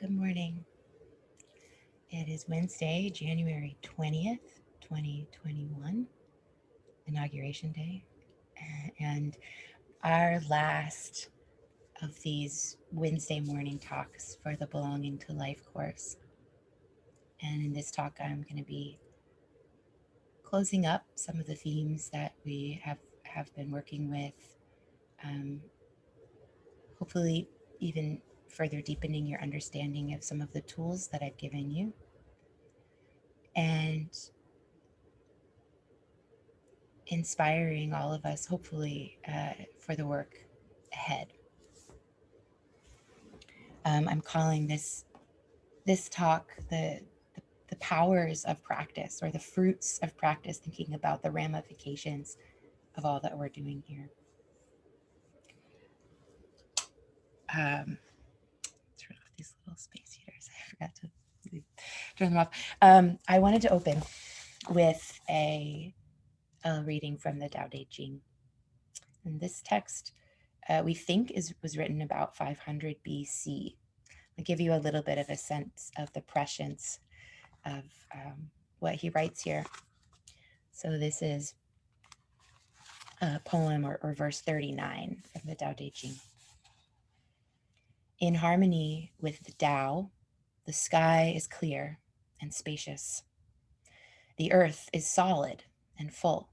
Good morning. It is Wednesday, January 20th, 2021, Inauguration Day, and our last of these Wednesday morning talks for the Belonging to Life course. And in this talk, I'm going to be closing up some of the themes that we have been working with, hopefully even further deepening your understanding of some of the tools that I've given you. And inspiring all of us, hopefully, for the work ahead. I'm calling this talk the powers of practice, or the fruits of practice, thinking about the ramifications of all that we're doing here. Turn off these little space heaters. I forgot to turn them off. I wanted to open with a reading from the Tao Te Ching. And this text we think was written about 500 BC. I'll give you a little bit of a sense of the prescience of what he writes here. So this is a poem or verse 39 from the Tao Te Ching. In harmony with the Tao, the sky is clear and spacious. The earth is solid and full.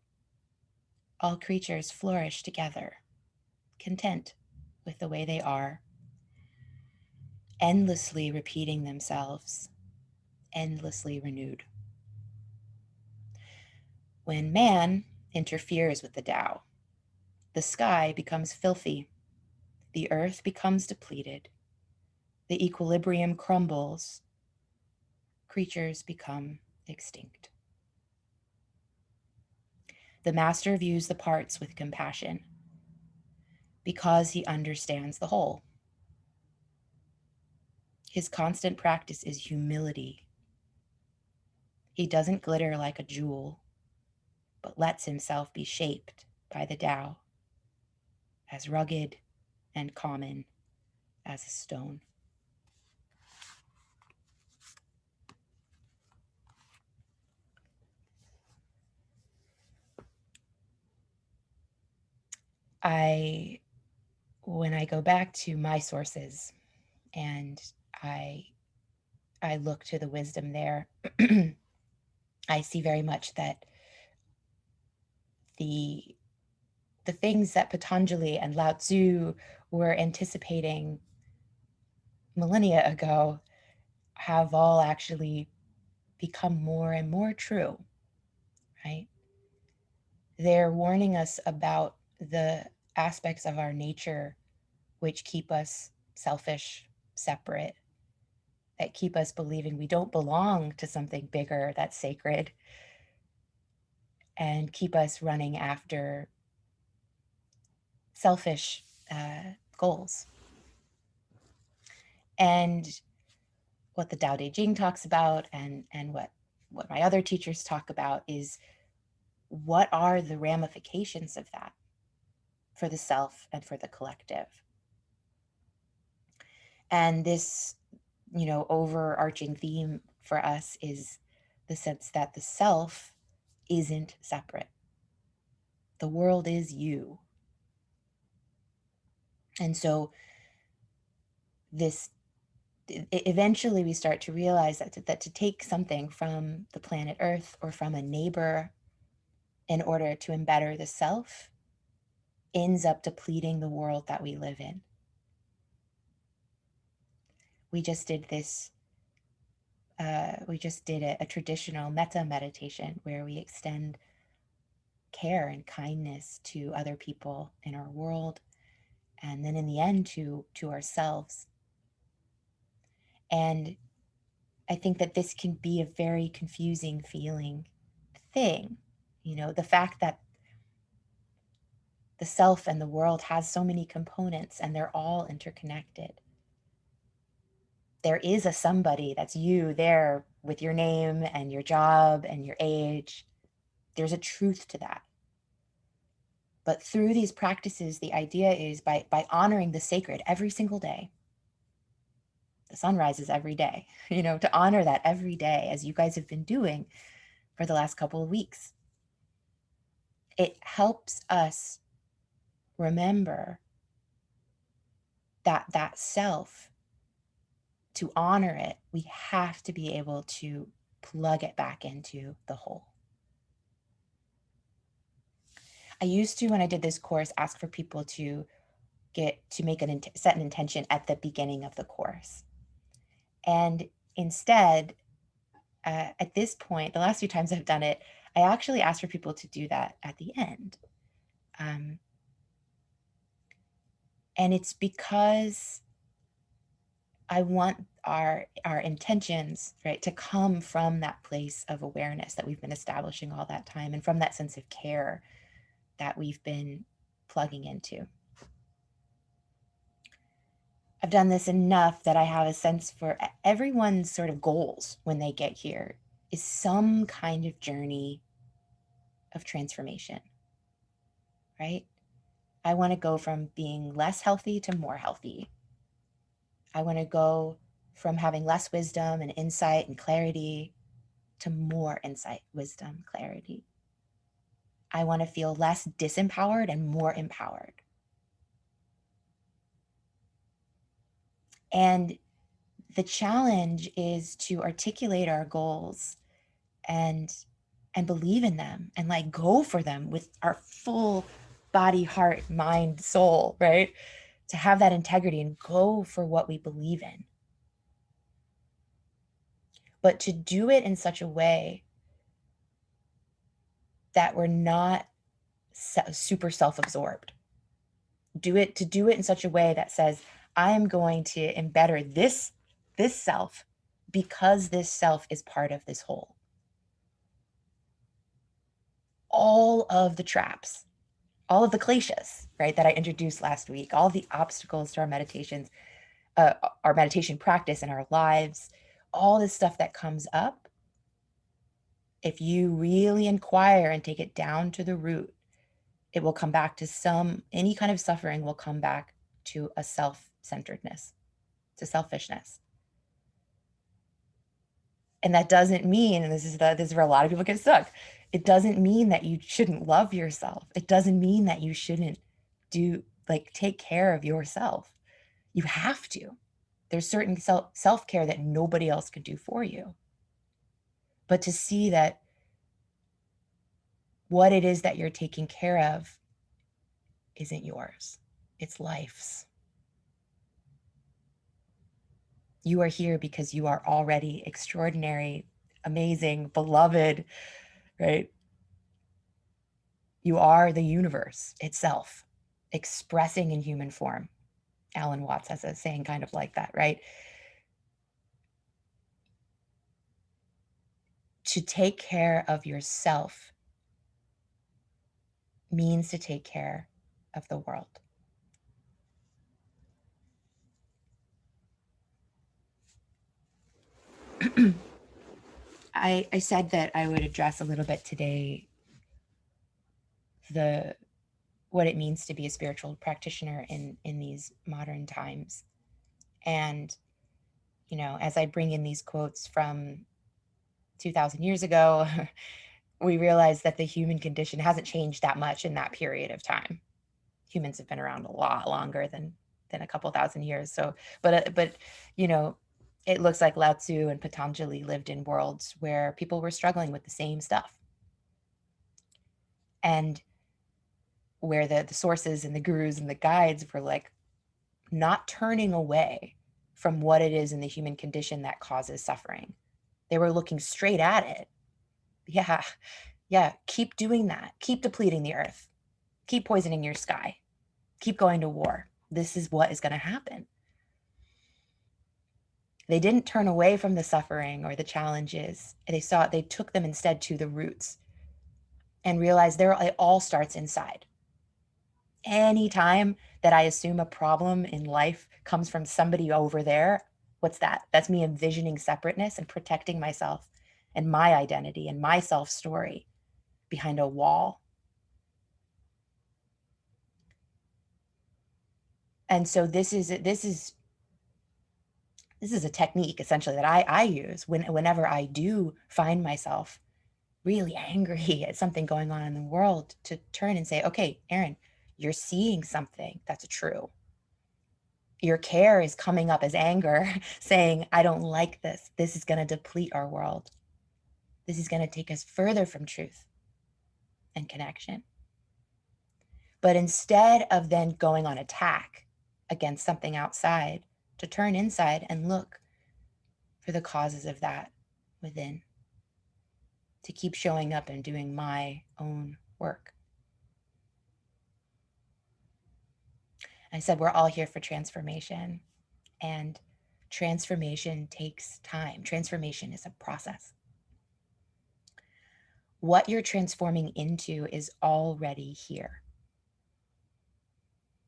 All creatures flourish together, content with the way they are, endlessly repeating themselves, endlessly renewed. When man interferes with the Tao, the sky becomes filthy, the earth becomes depleted, the equilibrium crumbles, creatures become extinct. The master views the parts with compassion because he understands the whole. His constant practice is humility. He doesn't glitter like a jewel, but lets himself be shaped by the Tao, as rugged and common as a stone. When I go back to my sources and I look to the wisdom there, I see very much that the things that Patanjali and Lao Tzu were anticipating millennia ago have all actually become more and more true, right? They're warning us about the aspects of our nature which keep us selfish, separate, that keep us believing we don't belong to something bigger that's sacred, and keep us running after selfish goals. And what the Tao Te Ching talks about, and what my other teachers talk about, is what are the ramifications of that for the self and for the collective. And this, overarching theme for us is the sense that the self isn't separate. The world is you. And so eventually we start to realize that to take something from the planet Earth or from a neighbor in order to embetter the self ends up depleting the world that we live in. We just did this, a traditional metta meditation where we extend care and kindness to other people in our world, and then in the end to ourselves. And I think that this can be a very confusing feeling thing, the fact that the self and the world has so many components and they're all interconnected. There is a somebody that's you there with your name and your job and your age. There's a truth to that. But through these practices, the idea is by honoring the sacred every single day, the sun rises every day, to honor that every day, as you guys have been doing for the last couple of weeks. It helps us remember that self. To honor it, we have to be able to plug it back into the whole. I used to, when I did this course, ask for people to set an intention at the beginning of the course. And instead, at this point, the last few times I've done it, I actually asked for people to do that at the end. And it's because I want our intentions, right, to come from that place of awareness that we've been establishing all that time, and from that sense of care that we've been plugging into. I've done this enough that I have a sense for everyone's sort of goals when they get here is some kind of journey of transformation, right? I want to go from being less healthy to more healthy. I want to go from having less wisdom and insight and clarity to more insight, wisdom, clarity. I want to feel less disempowered and more empowered. And the challenge is to articulate our goals and believe in them and like go for them with our full body, heart, mind, soul, right? To have that integrity and go for what we believe in. But to do it in such a way that we're not super self-absorbed. Do it in such a way that says, I am going to embed this self because this self is part of this whole. All of the traps, all of the kleshas, right, that I introduced last week, all of the obstacles to our meditations, our meditation practice and our lives, all this stuff that comes up, if you really inquire and take it down to the root, it will come back to any kind of suffering will come back to a self-centeredness, to selfishness. And that doesn't mean, and this is where a lot of people get stuck, it doesn't mean that you shouldn't love yourself. It doesn't mean that you shouldn't take care of yourself. You have to. There's certain self-care that nobody else could do for you. But to see that what it is that you're taking care of isn't yours, it's life's. You are here because you are already extraordinary, amazing, beloved, right? You are the universe itself, expressing in human form. Alan Watts has a saying kind of like that, right? To take care of yourself means to take care of the world. I said that I would address a little bit today what it means to be a spiritual practitioner in these modern times. And, as I bring in these quotes from 2,000 years ago, we realize that the human condition hasn't changed that much in that period of time. Humans have been around a lot longer than a couple thousand years. So, but it looks like Lao Tzu and Patanjali lived in worlds where people were struggling with the same stuff. And where the sources and the gurus and the guides were like not turning away from what it is in the human condition that causes suffering. They were looking straight at it. Yeah, keep doing that. Keep depleting the earth. Keep poisoning your sky. Keep going to war. This is what is going to happen. They didn't turn away from the suffering or the challenges. They took them instead to the roots and realized it all starts inside. Anytime that I assume a problem in life comes from somebody over there, what's that? That's me envisioning separateness and protecting myself and my identity and my self-story behind a wall. And so this is this is a technique essentially that I use whenever I do find myself really angry at something going on in the world, to turn and say, okay, Erin, you're seeing something that's true. Your care is coming up as anger, saying, I don't like this. This is going to deplete our world. This is going to take us further from truth and connection. But instead of then going on attack against something outside, to turn inside and look for the causes of that within, to keep showing up and doing my own work. I said we're all here for transformation, and transformation takes time. Transformation is a process. What you're transforming into is already here.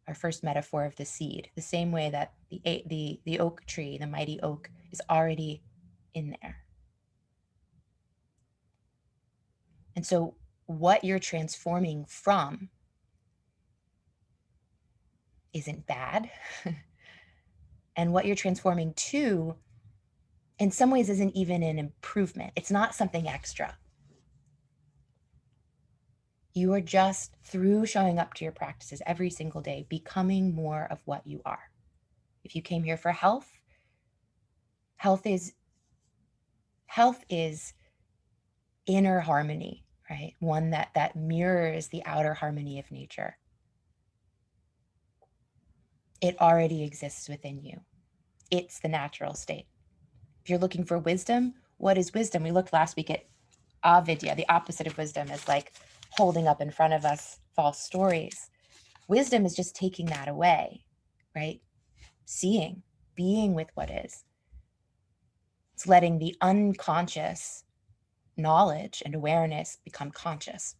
Our first metaphor of the seed, the same way that the oak tree, the mighty oak, is already in there. And so what you're transforming from isn't bad. And what you're transforming to, in some ways, isn't even an improvement. It's not something extra. You are just, through showing up to your practices every single day, becoming more of what you are. If you came here for health, health is inner harmony, right? One that mirrors the outer harmony of nature. It already exists within you. It's the natural state. If you're looking for wisdom, what is wisdom? We looked last week at avidya. The opposite of wisdom is like holding up in front of us false stories. Wisdom is just taking that away, right? Seeing, being with what is. It's letting the unconscious knowledge and awareness become conscious.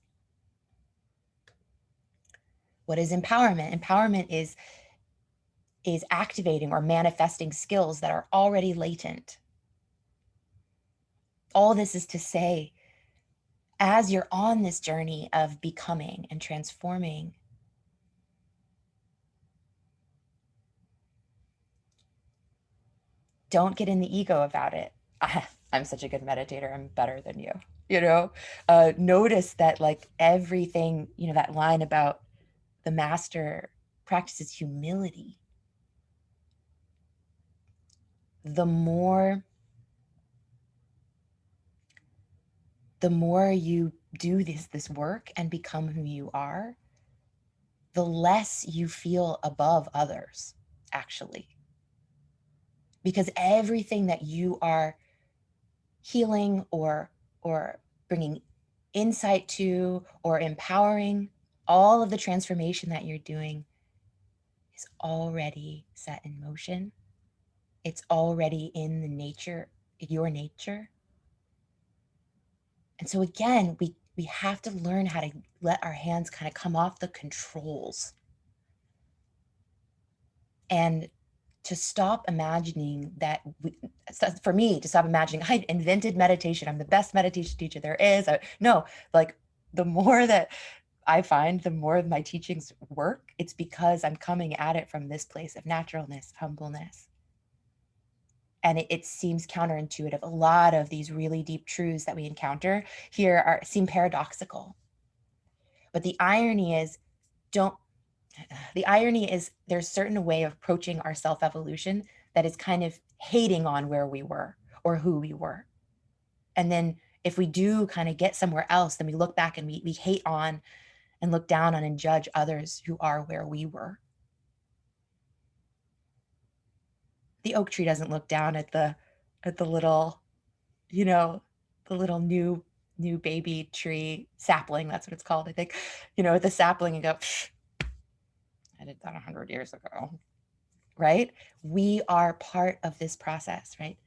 What is empowerment? Empowerment is activating or manifesting skills that are already latent. All this is to say, as you're on this journey of becoming and transforming, don't get in the ego about it. I'm such a good meditator. I'm better than you. Notice that, like, everything, that line about the master practices humility. The more you do this work and become who you are, the less you feel above others, actually. Because everything that you are healing or bringing insight to or empowering, all of the transformation that you're doing is already set in motion. It's already in your nature. And so again, we have to learn how to let our hands kind of come off the controls, and to stop imagining that for me, to stop imagining I invented meditation, I'm the best meditation teacher there is. No, like, the more that I find, the more my teachings work, it's because I'm coming at it from this place of naturalness, humbleness. And it seems counterintuitive. A lot of these really deep truths that we encounter here seem paradoxical. But the irony is, there's a certain way of approaching our self-evolution that is kind of hating on where we were or who we were. And then if we do kind of get somewhere else, then we look back and we hate on and look down on and judge others who are where we were. The oak tree doesn't look down at the little, the little new baby tree sapling. That's what it's called, I think. The sapling, and go, I did that 100 years ago, right? We are part of this process, right?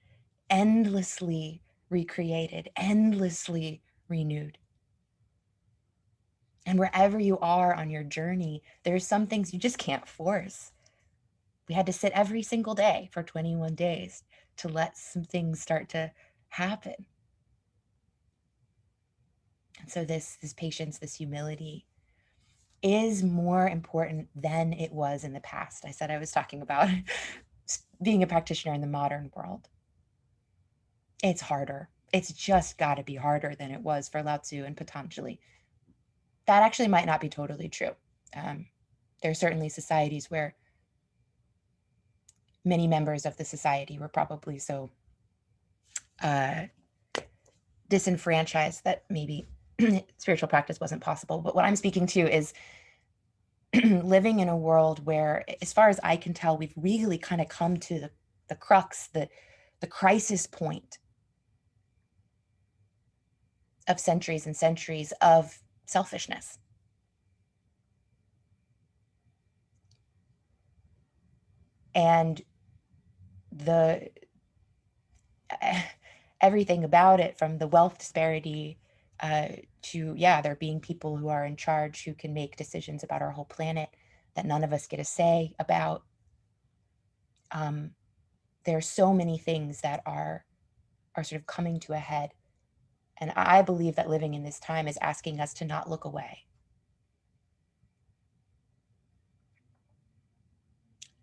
Endlessly recreated, endlessly renewed. And wherever you are on your journey, there's some things you just can't force. We had to sit every single day for 21 days to let some things start to happen. And so this patience, this humility is more important than it was in the past. I said I was talking about being a practitioner in the modern world, it's harder. It's just got to be harder than it was for Lao Tzu and Patanjali. That actually might not be totally true. There are certainly societies where many members of the society were probably so disenfranchised that maybe spiritual practice wasn't possible. But what I'm speaking to is living in a world where, as far as I can tell, we've really kind of come to the crux, the crisis point of centuries and centuries of selfishness. And the everything about it, from the wealth disparity to, yeah, there being people who are in charge who can make decisions about our whole planet that none of us get a say about. There are so many things that are sort of coming to a head. And I believe that living in this time is asking us to not look away.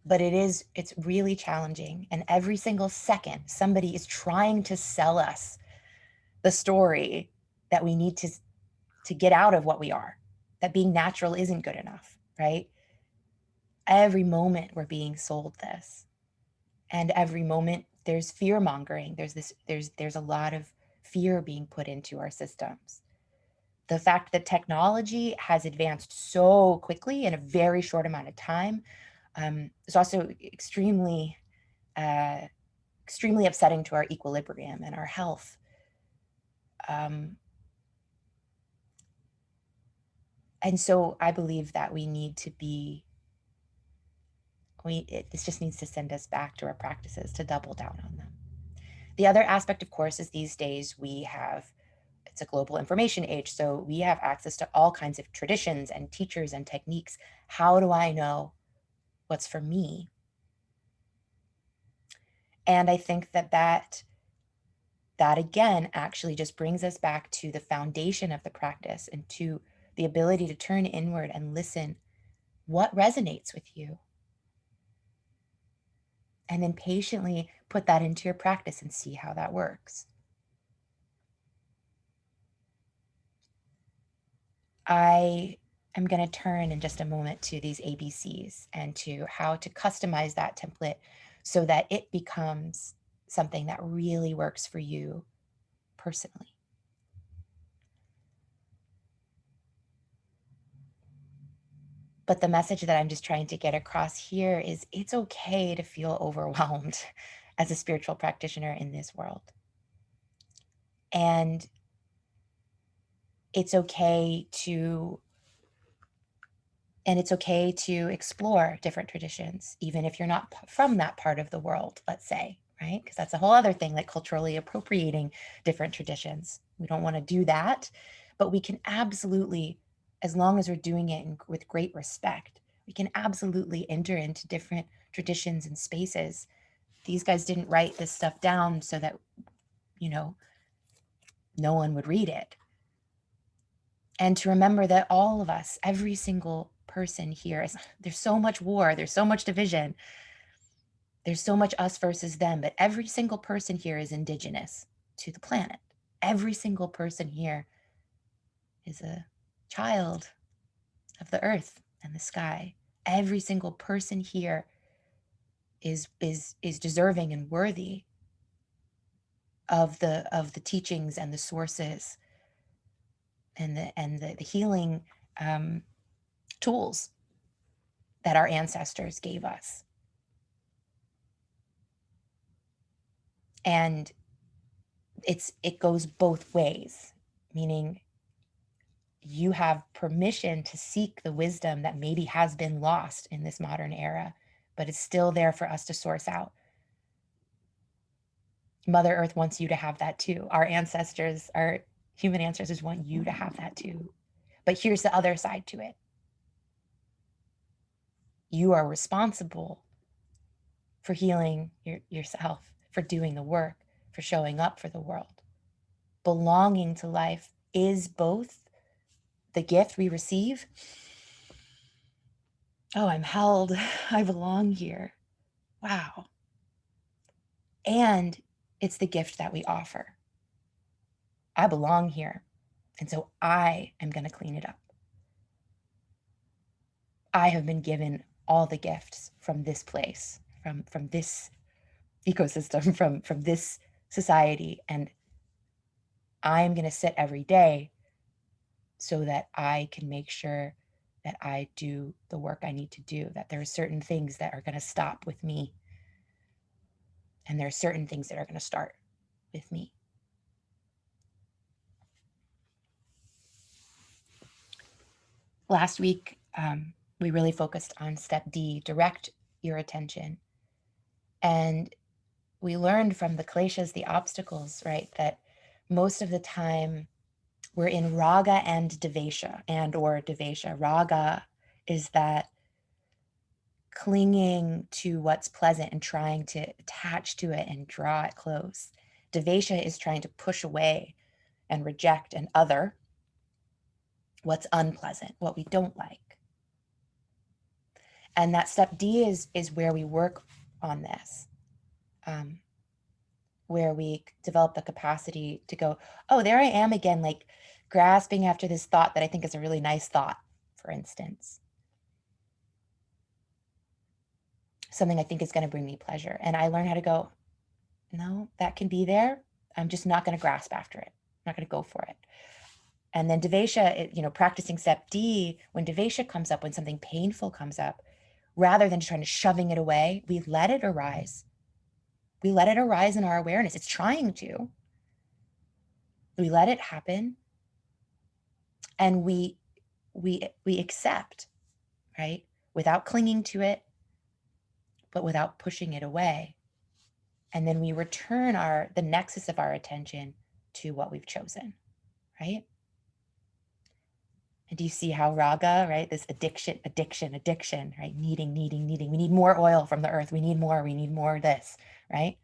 But it's really challenging. And every single second, somebody is trying to sell us the story that we need to get out of what we are, that being natural isn't good enough, right? Every moment we're being sold this. And every moment there's fear mongering. There's a lot of fear being put into our systems. The fact that technology has advanced so quickly in a very short amount of time is also extremely upsetting to our equilibrium and our health. And so I believe that we need to be, this just needs to send us back to our practices, to double down on them. The other aspect, of course, is these days it's a global information age, so we have access to all kinds of traditions and teachers and techniques. How do I know what's for me? And I think that again actually just brings us back to the foundation of the practice and to the ability to turn inward and listen. What resonates with you? And then patiently put that into your practice and see how that works. I am going to turn in just a moment to these ABCs and to how to customize that template so that it becomes something that really works for you personally. But the message that I'm just trying to get across here is it's okay to feel overwhelmed as a spiritual practitioner in this world. And it's okay to explore different traditions, even if you're not from that part of the world, let's say, right? Because that's a whole other thing, like culturally appropriating different traditions. We don't want to do that, but we can absolutely, as long as we're doing it with great respect, we can absolutely enter into different traditions and spaces. These guys didn't write this stuff down so that, no one would read it. And to remember that all of us, every single person here, there's so much war, there's so much division, there's so much us versus them, but every single person here is indigenous to the planet. Every single person here is a child of the earth and the sky. Every single person here is deserving and worthy of the teachings and the sources and the healing tools that our ancestors gave us. And it goes both ways, meaning you have permission to seek the wisdom that maybe has been lost in this modern era, but it's still there for us to source out. Mother Earth wants you to have that too. Our human ancestors want you to have that too. But here's the other side to it. You are responsible for healing yourself, for doing the work, for showing up for the world. Belonging to life is both the gift we receive. Oh, I'm held. I belong here. Wow. And it's the gift that we offer. I belong here, and so I am going to clean it up. I have been given all the gifts from this place, from this ecosystem, from this society, and I am going to sit every day so that I can make sure that I do the work I need to do, that there are certain things that are going to stop with me, and there are certain things that are going to start with me. Last week, we really focused on step D, direct your attention. And we learned from the kleshas, the obstacles, right, that most of the time we're in raga and or devesha. Raga is that clinging to what's pleasant and trying to attach to it and draw it close. Devesha is trying to push away and reject and other what's unpleasant, what we don't like. And that step D is where we work on this, where we develop the capacity to go, oh, there I am again, like grasping after this thought that I think is a really nice thought, for instance. Something I think is going to bring me pleasure. And I learn how to go, no, that can be there. I'm just not going to grasp after it. I'm not going to go for it. And then devesha, practicing step D, when devesha comes up, when something painful comes up, rather than trying to shoving it away, we let it arise. We let it arise in our awareness. It's trying to. We let it happen, and we accept, right? Without clinging to it, but without pushing it away. And then we return the nexus of our attention to what we've chosen, right? And do you see how raga, right? This addiction, right? Needing. We need more oil from the earth. We need more of this, right?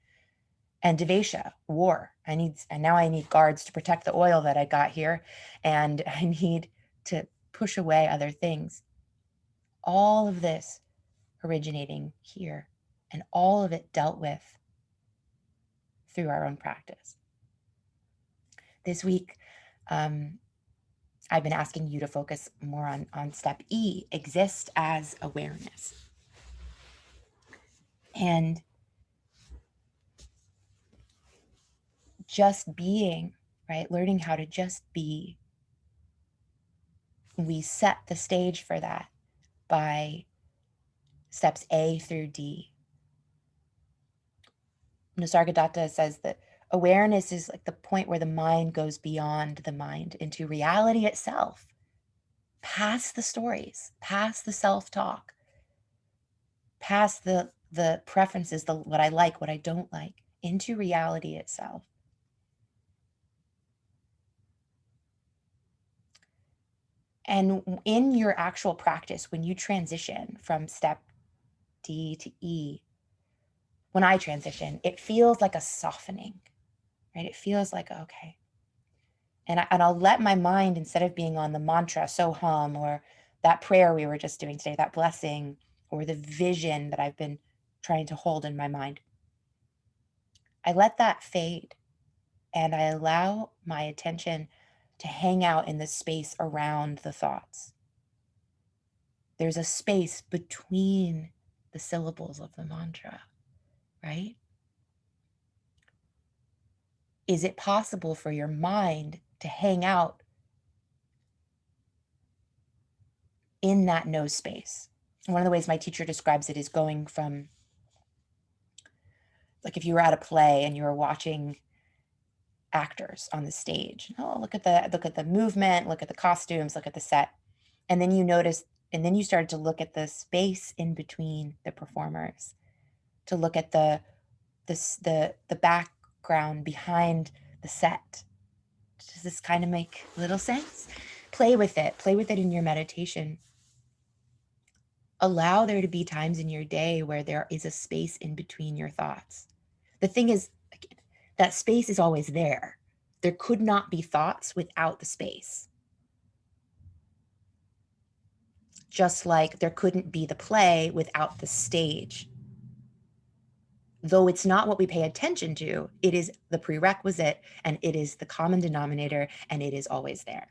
And devesha, war. And now I need guards to protect the oil that I got here. And I need to push away other things. All of this originating here, and all of it dealt with through our own practice. This week, I've been asking you to focus more on step E, exist as awareness. And just being, right? Learning how to just be. We set the stage for that by steps A through D. Nisargadatta says that awareness is like the point where the mind goes beyond the mind into reality itself, past the stories, past the self-talk, past the preferences, what I like, what I don't like, into reality itself. And in your actual practice, when you transition from step D to E, when I transition, it feels like a softening, right? It feels like, okay. And I'll let my mind, instead of being on the mantra, soham, or that prayer we were just doing today, that blessing, or the vision that I've been trying to hold in my mind, I let that fade, and I allow my attention to hang out in the space around the thoughts. There's a space between the syllables of the mantra, right? Is it possible for your mind to hang out in that no space? One of the ways my teacher describes it is going from, like if you were at a play and you were watching actors on the stage. Oh, look at the movement, look at the costumes, look at the set. And then you started to look at the space in between the performers, to look at the background behind the set. Does this kind of make little sense? Play with it in your meditation. Allow there to be times in your day where there is a space in between your thoughts. The thing is, that space is always there. There could not be thoughts without the space. Just like there couldn't be the play without the stage. Though it's not what we pay attention to, it is the prerequisite, and it is the common denominator, and it is always there.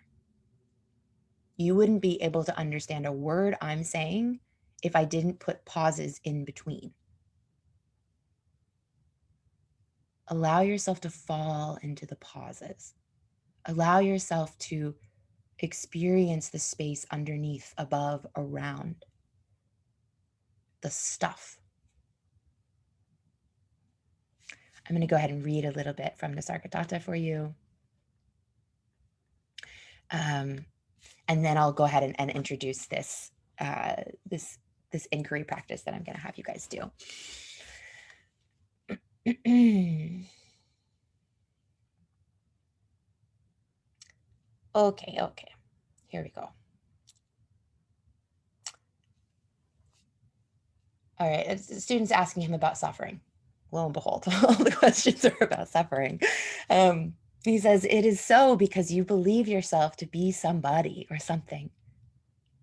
You wouldn't be able to understand a word I'm saying if I didn't put pauses in between. Allow yourself to fall into the pauses. Allow yourself to experience the space underneath, above, around, the stuff. I'm going to go ahead and read a little bit from Nisargadatta for you. And then I'll go ahead and introduce this, this inquiry practice that I'm going to have you guys do. Okay. Here we go. All right, students asking him about suffering. Lo and behold, all the questions are about suffering. He says, it is so because you believe yourself to be somebody or something.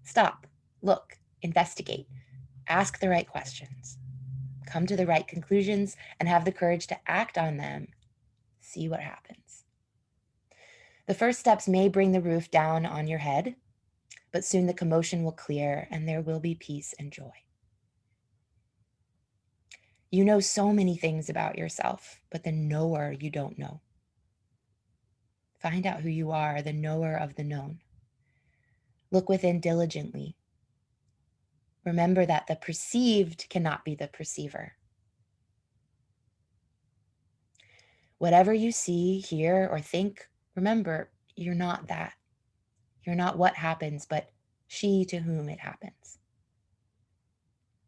Stop, look, investigate, ask the right questions, come to the right conclusions, and have the courage to act on them. See what happens. The first steps may bring the roof down on your head, but soon the commotion will clear and there will be peace and joy. You know so many things about yourself, but the knower you don't know. Find out who you are, the knower of the known. Look within diligently. Remember that the perceived cannot be the perceiver. Whatever you see, hear, or think, remember, you're not that. You're not what happens, but she to whom it happens.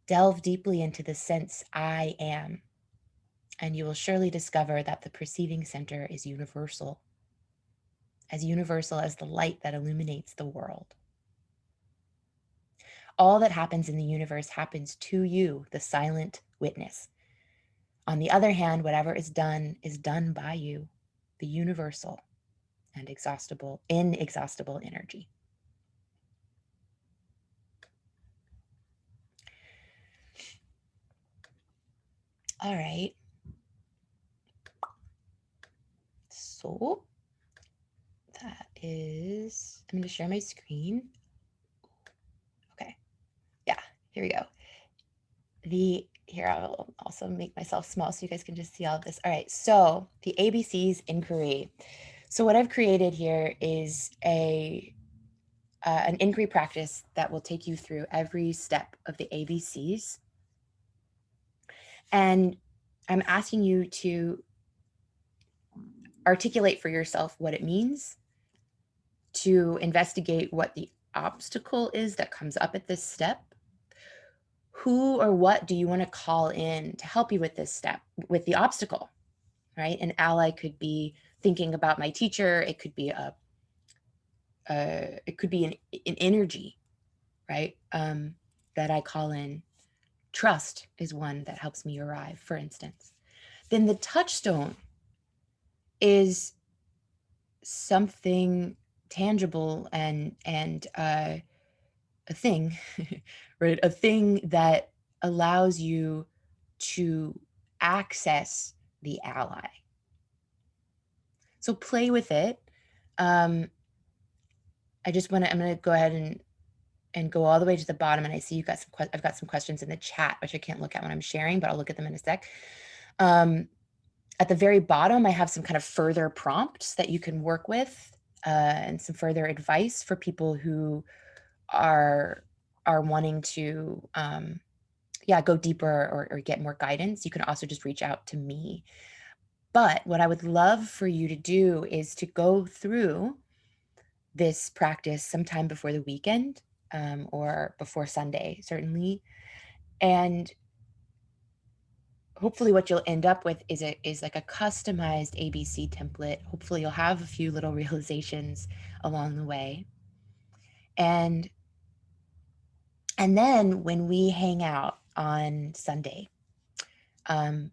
Delve deeply into the sense I am, and you will surely discover that the perceiving center is universal as the light that illuminates the world. All that happens in the universe happens to you, the silent witness. On the other hand, whatever is done by you, the universal and inexhaustible energy. All right. So that is, I'm going to share my screen. Okay. Yeah, here we go. Here, I'll also make myself small so you guys can just see all of this. All right, so the ABCs inquiry. So what I've created here is an inquiry practice that will take you through every step of the ABCs. And I'm asking you to articulate for yourself what it means, to investigate what the obstacle is that comes up at this step. Who or what do you want to call in to help you with this step, with the obstacle, right? An ally could be thinking about my teacher. It could be an energy, right? That I call in. Trust is one that helps me arrive, for instance. Then the touchstone is something tangible and a thing, right? A thing that allows you to access the ally. So play with it. I'm going to go ahead and go all the way to the bottom. And I see I've got some questions in the chat, which I can't look at when I'm sharing, but I'll look at them in a sec. At the very bottom, I have some kind of further prompts that you can work with, and some further advice for people who are wanting to go deeper or get more guidance. You can also just reach out to me. But what I would love for you to do is to go through this practice sometime before the weekend, or before Sunday, certainly. And hopefully what you'll end up with is like a customized ABC template. Hopefully you'll have a few little realizations along the way. And then when we hang out on Sunday, I'm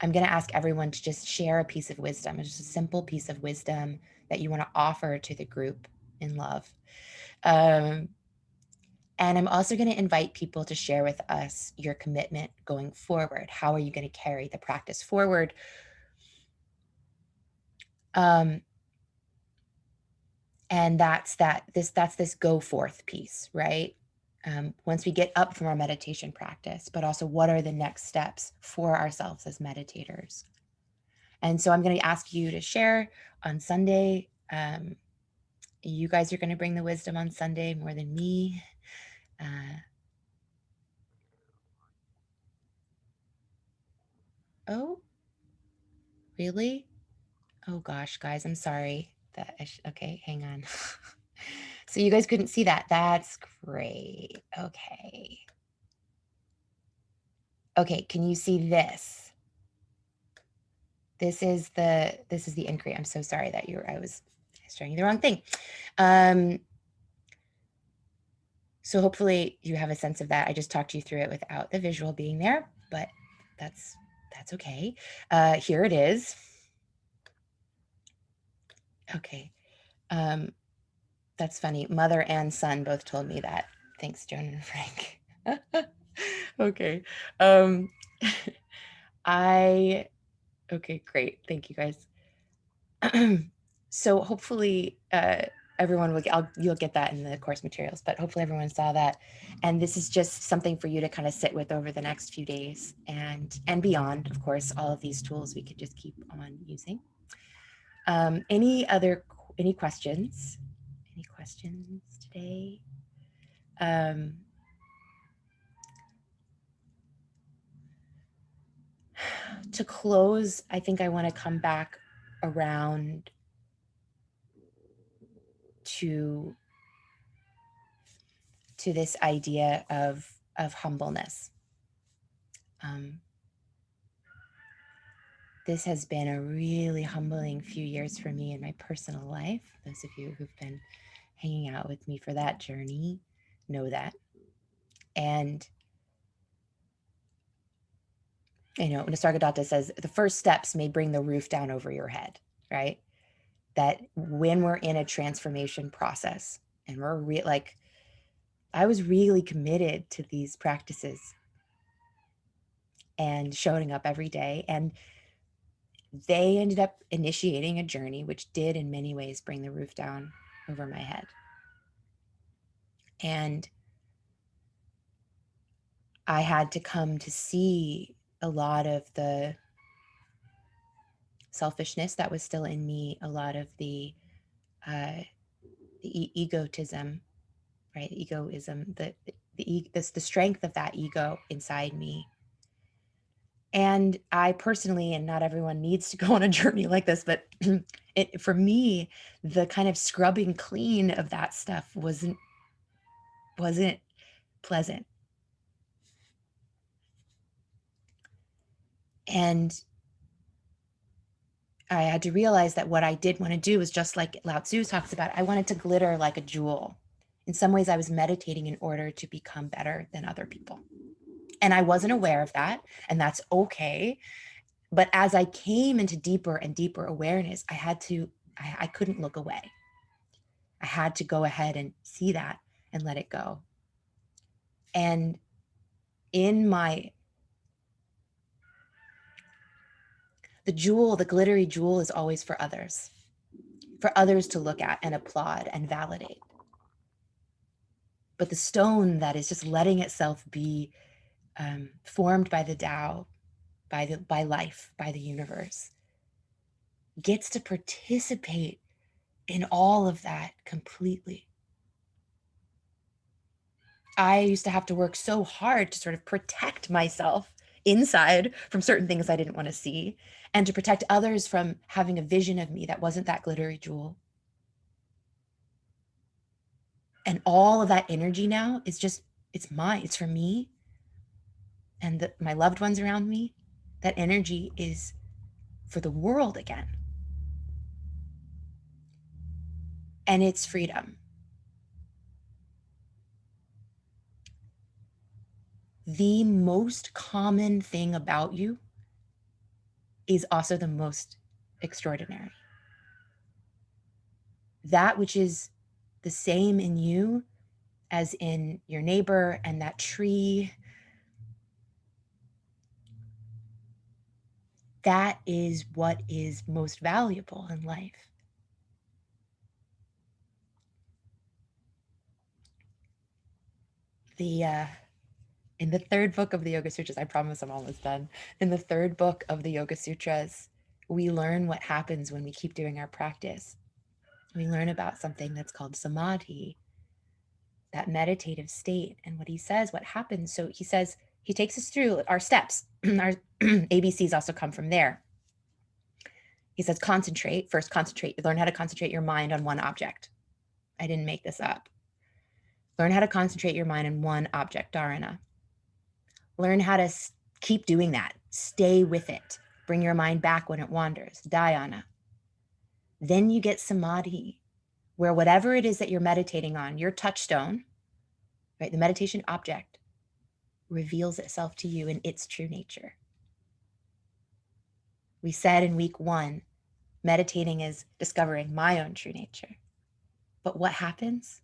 going to ask everyone to just share a piece of wisdom. It's just a simple piece of wisdom that you want to offer to the group in love. And And I'm also going to invite people to share with us your commitment going forward. How are you going to carry the practice forward? And that's this go forth piece, right? Once we get up from our meditation practice, but also what are the next steps for ourselves as meditators? And so I'm going to ask you to share on Sunday. You guys are going to bring the wisdom on Sunday more than me. Oh, really? Oh gosh, guys, I'm sorry. Okay, hang on. So you guys couldn't see that. That's great. Okay. Okay, can you see this? This is the inquiry. I'm so sorry that I was showing you the wrong thing. So hopefully you have a sense of that. I just talked you through it without the visual being there, but that's okay. Here it is. Okay. That's funny. Mother and son both told me that. Thanks, Joan and Frank. Okay. Okay, great. Thank you guys. So hopefully everyone you'll get that in the course materials, but hopefully everyone saw that. And this is just something for you to kind of sit with over the next few days and beyond. Of course, all of these tools we could just keep on using. Any questions? Any questions today? To close, I think I want to come back around to this idea of humbleness. This has been a really humbling few years for me in my personal life. Those of you who've been hanging out with me for that journey know that. And, you know, Nisargadatta says the first steps may bring the roof down over your head, right? That when we're in a transformation process and we're like, I was really committed to these practices and showing up every day. And they ended up initiating a journey, which did in many ways bring the roof down over my head. And I had to come to see a lot of the selfishness that was still in me, a lot of the egotism, right? Egoism, the strength of that ego inside me. And I personally, and not everyone needs to go on a journey like this, but for me, the kind of scrubbing clean of that stuff wasn't pleasant. And I had to realize that what I did want to do was just like Lao Tzu talks about, I wanted to glitter like a jewel. In some ways, I was meditating in order to become better than other people. And I wasn't aware of that, and that's okay. But as I came into deeper and deeper awareness, I couldn't look away. I had to go ahead and see that and let it go. And the glittery jewel is always for others to look at and applaud and validate. But the stone that is just letting itself be formed by the Tao, by life, by the universe, gets to participate in all of that completely. I used to have to work so hard to sort of protect myself inside from certain things I didn't want to see, and to protect others from having a vision of me that wasn't that glittery jewel. And all of that energy now is just, it's mine, it's for me and my loved ones around me. That energy is for the world again. And it's freedom. The most common thing about you is also the most extraordinary. That which is the same in you as in your neighbor and that tree. That is what is most valuable in life. In the third book of the Yoga Sutras, I promise I'm almost done. In the third book of the Yoga Sutras, we learn what happens when we keep doing our practice. We learn about something that's called Samadhi, that meditative state. And what he says, what happens. So he says, he takes us through our steps. Our ABCs also come from there. He says, concentrate. First, concentrate. Learn how to concentrate your mind on one object. I didn't make this up. Learn how to concentrate your mind on one object, dharana. Learn how to keep doing that. Stay with it. Bring your mind back when it wanders, dhyana. Then you get samadhi, where whatever it is that you're meditating on, your touchstone, right, the meditation object, reveals itself to you in its true nature. We said in week 1, meditating is discovering my own true nature. But what happens?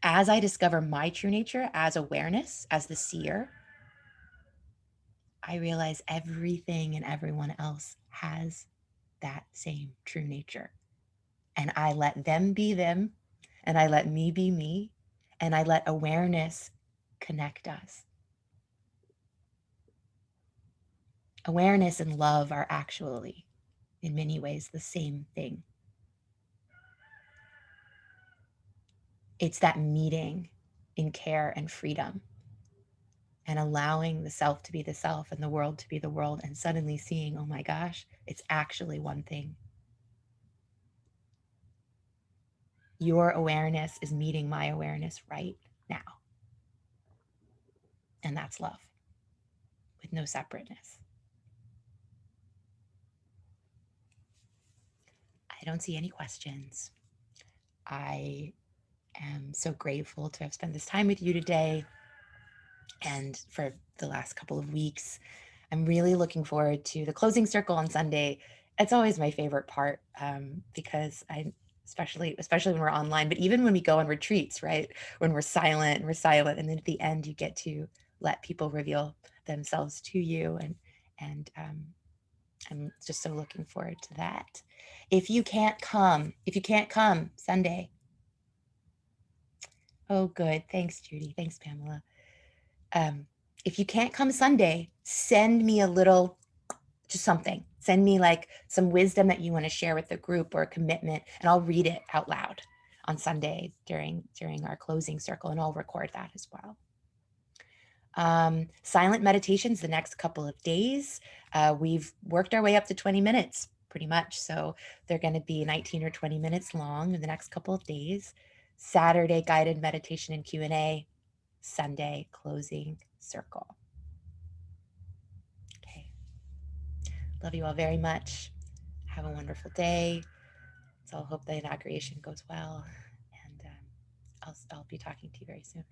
As I discover my true nature as awareness, as the seer, I realize everything and everyone else has that same true nature. And I let them be them, and I let me be me, and I let awareness connect us. Awareness and love are actually, in many ways, the same thing. It's that meeting in care and freedom, and allowing the self to be the self and the world to be the world, and suddenly seeing, oh my gosh, it's actually one thing. Your awareness is meeting my awareness right now. And that's love with no separateness. I don't see any questions. I am so grateful to have spent this time with you today and for the last couple of weeks. I'm really looking forward to the closing circle on Sunday. It's always my favorite part because especially when we're online, but even when we go on retreats, right? When we're silent, and then at the end you get to let people reveal themselves to you, and I'm just so looking forward to that. If you can't come Sunday. Oh, good. Thanks, Judy. Thanks, Pamela. If you can't come Sunday, send me a little, just something. Send me like some wisdom that you want to share with the group or a commitment, and I'll read it out loud on Sunday during our closing circle, and I'll record that as well. Silent meditations the next couple of days. We've worked our way up to 20 minutes pretty much. So they're going to be 19 or 20 minutes long in the next couple of days. Saturday, guided meditation and Q&A. Sunday, closing circle. Okay. Love you all very much. Have a wonderful day. So I hope the inauguration goes well. And I'll be talking to you very soon.